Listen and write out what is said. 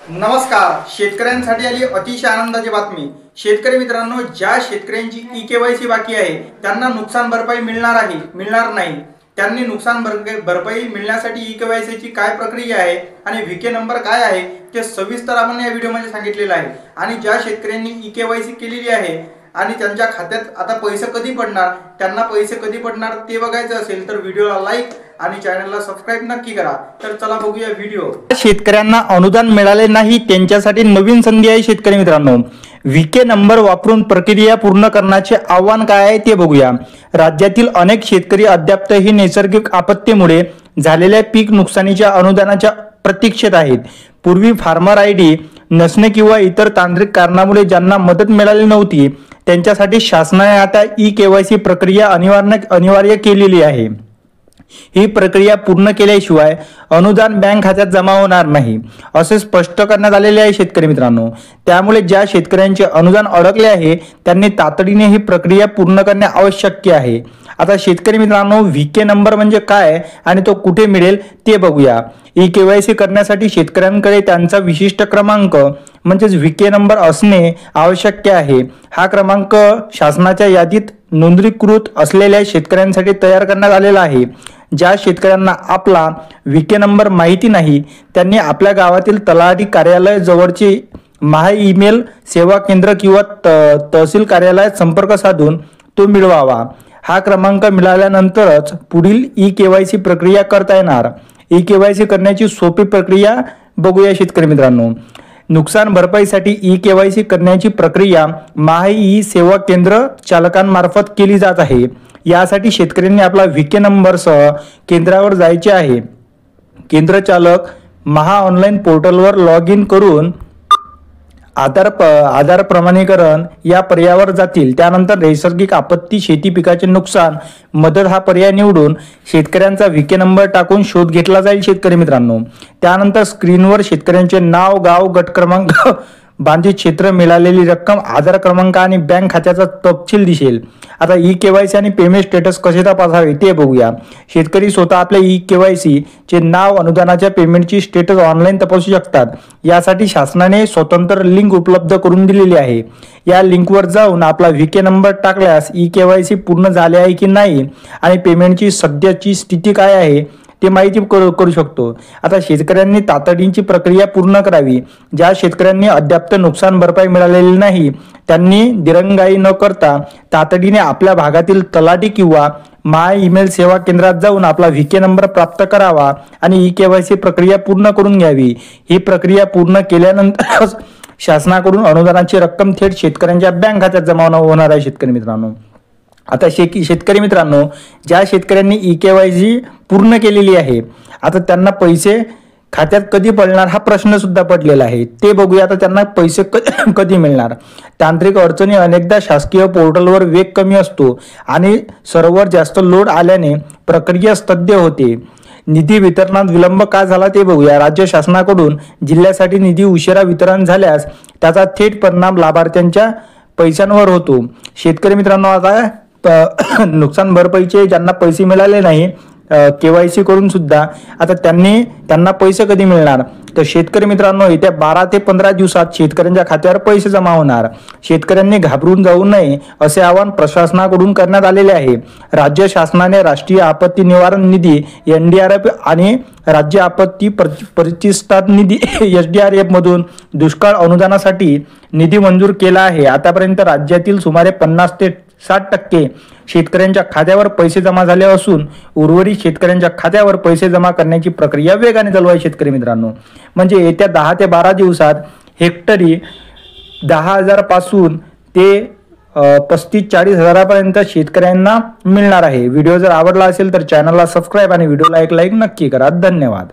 नमस्कार. शेतकऱ्यांसाठी आली अतिशय आनंदाची बातमी. शेतकरी मित्रांनो, ज्या शेतकऱ्यांची ई-केवायसी बाकी आहे त्यांना नुकसान भरपाई मिळणार नाही. त्यांनी नुकसान भरपाई मिळण्यासाठी ई-केवायसीची काय प्रक्रिया आहे आणि व्हीके नंबर काय आहे ते सविस्तर आपण या व्हिडिओमध्ये सांगितलेलं आहे. आणि ज्या शेतकऱ्यांनी ई-केवायसी केलेली आहे आणि त्यांच्या खात्यात आता पैसे कधी पडणार, त्यांना पैसे कधी पडणार ते बघायचं असेल तर व्हिडिओला लाईक आणि चॅनलला सबस्क्राइब नक्की करा. तर चला बघूया व्हिडिओ. शेतकऱ्यांना अनुदान मिळाले नाही त्यांच्यासाठी नवीन संधी आहे. शेतकरी मित्रांनो, व्हीके नंबर वापरून प्रक्रिया पूर्ण करण्याचे आव्हान काय आहे ते बघूया. राज्यातील अनेक शेतकरी अद्यापही नैसर्गिक आपत्तीमुळे झालेल्या पीक नुकसानीच्या अनुदानाच्या प्रतीक्षेत आहेत. पूर्वी फार्मर आयडी नसणे किंवा इतर तांत्रिक कारणामुळे ज्यांना मदत मिळाली नव्हती त्यांच्यासाठी शासनाने आता ई-केवायसी प्रक्रिया अनिवार्य केलेली आहे. ही प्रक्रिया पूर्ण केल्याशिवाय अनुदान बँक खात्यात जमा होणार नाही असे स्पष्ट करण्यात आलेले आहे. शेतकरी मित्रांनो, त्यामुळे ज्या शेतकऱ्यांचे अनुदान अडकले आहे त्यांनी तातडीने ही प्रक्रिया पूर्ण करणे आवश्यक आहे. आता शेतकरी मित्रांनो, व्हीके नंबर म्हणजे काय आणि तो कुठे मिळेल ते बघूया. ई-केवायसी करण्यासाठी शेतकऱ्यांकडे त्यांचा विशिष्ट क्रमांक म्हणजेच व्हीके नंबर असणे आवश्यक आहे. हा क्रमांक शासनाच्या यादीत नोंदणीकृत असलेल्या शेतकऱ्यांसाठी तयार करण्यात आलेला आहे. ज्या शेतकऱ्यांना आपला व्हीके नंबर माहिती नाही त्यांनी आपल्या गावातील तलाठी कार्यालय जवळचे महा ईमेल सेवा केंद्र किंवा तहसील कार्यालयात संपर्क साधून तो मिळवावा. हा क्रमांक मिळाल्यानंतरच पुढील ई-केवायसी प्रक्रिया करता येणार. ई-केवायसी करण्याची सोपी प्रक्रिया बघूया. शेतकरी मित्रांनो, नुकसान भरपाईसाठी ई-केवायसी करण्याची प्रक्रिया महा ई सेवा केंद्र चालकांमार्फत केली जात आहे. यासाठी शेतकऱ्यांनी आपला व्हीके नंबरसह केंद्रावर जायचे आहे. केंद्र चालक महा ऑनलाईन पोर्टलवर लॉग इन करून आधार प्रमाणीकरण या पर्यायावर जातील. त्यानंतर नैसर्गिक आपत्ती, शेती पिकाचे नुकसान, मदत हा पर्याय निवडून शेतकऱ्यांचा व्हीके नंबर टाकून शोध घेतला जाईल. शेतकरी मित्रांनो, त्यानंतर स्क्रीनवर शेतकऱ्यांचे नाव, गाव, गट क्रमांक, बांधित क्षेत्र, मिळालेली रक्कम, आधार क्रमांक आणि बँक खात्याचा तपशील दिसेल. आता ई-केवायसी आणि पेमेंट स्टेटस कसे तपासावे ते बघूया. शेतकरी स्वतः आपल्या ई-केवायसी चे नाव, अनुदानाच्या पेमेंटची स्टेटस ऑनलाईन तपासू शकतात. यासाठी शासनाने स्वतंत्र लिंक उपलब्ध करून दिलेली आहे. या लिंकवर जाऊन आपला व्हीके नंबर टाकल्यास ई-केवायसी पूर्ण झाले आहे की नाही आणि पेमेंटची सध्याची स्थिती काय आहे ते माहिती करू शकतो. आता शेतकऱ्यांनी तातडीची प्रक्रिया पूर्ण करावी. ज्या शेतकऱ्यांनी अद्याप नुकसान भरपाई मिळालेली नाही त्यांनी दिरंगाई न करता तातडीने आपल्या भागातील तलाठी किंवा महा ईमेल सेवा केंद्रात जाऊन आपला व्हीके नंबर प्राप्त करावा आणि ई-केवायसी प्रक्रिया पूर्ण करून घ्यावी. ही प्रक्रिया पूर्ण केल्यानंतर शासनाकडून अनुदानाची रक्कम थेट शेतकऱ्यांच्या बँक खात्यात जमा होणार आहे. शेतकरी मित्रांनो, आता शेतकरी मित्रांनो, ज्या शेतकऱ्यांनी ई-केवायसी पूर्ण केलेली आहे आता त्यांना पैसे खात्यात कधी पडणार हा प्रश्न सुद्धा पडलेला आहे. ते बघूया. आता त्यांना पैसे कधी मिळणार. तांत्रिक अडचणी, अनेकदा शासकीय पोर्टलवर वेग कमी असतो आणि सर्व्हर जास्त लोड आल्याने प्रक्रिया स्तब्ध होते. निधी वितरणात विलंब का झाला ते बघूया. राज्य शासनाकडून जिल्ह्यासाठी निधी उशिरा वितरण झाल्यास त्याचा थेट परिणाम लाभार्थ्यांच्या पैशांवर होतो. शेतकरी मित्रांनो, आता नुकसान भरपाईचे ज्यांना पैसे मिळाले नाही केवायसी करून सुद्धा आता त्यांना पैसे कधी मिळणार तर शेतकरी मित्रांनो, येत्या 12 ते 15 दिवसात शेतकऱ्यांच्या खात्यावर पैसे जमा होणार. शेतकऱ्यांनी घाबरून जाऊ नये असे आवाहन प्रशासनाकडून करण्यात आलेले आहे. राज्य शासनाने राष्ट्रीय आपत्ती निवारण निधी NDRF आणि राज्य आपत्ती प्रतिसाद निधी SDRF मधून दुष्काळ अनुदानासाठी निधी मंजूर केला आहे. आतापर्यंत राज्यातील सुमारे 50 ते 60% शेतकऱ्यांच्या खात्यावर पैसे जमा झाले असून उर्वरित शेतकऱ्यांच्या खात्यावर पैसे जमा करण्याची प्रक्रिया वेगाने चालू आहे. शेतकरी मित्रांनो, म्हणजे येत्या 10 ते 12 दिवसात हेक्टरी 10,000 पासून ते 35-40 हजारापर्यंत शेतकऱ्यांना मिळणार आहे. व्हिडिओ जर आवडला असेल तर चॅनलला सबस्क्राईब आणि व्हिडिओला एक लाईक नक्की करा. धन्यवाद.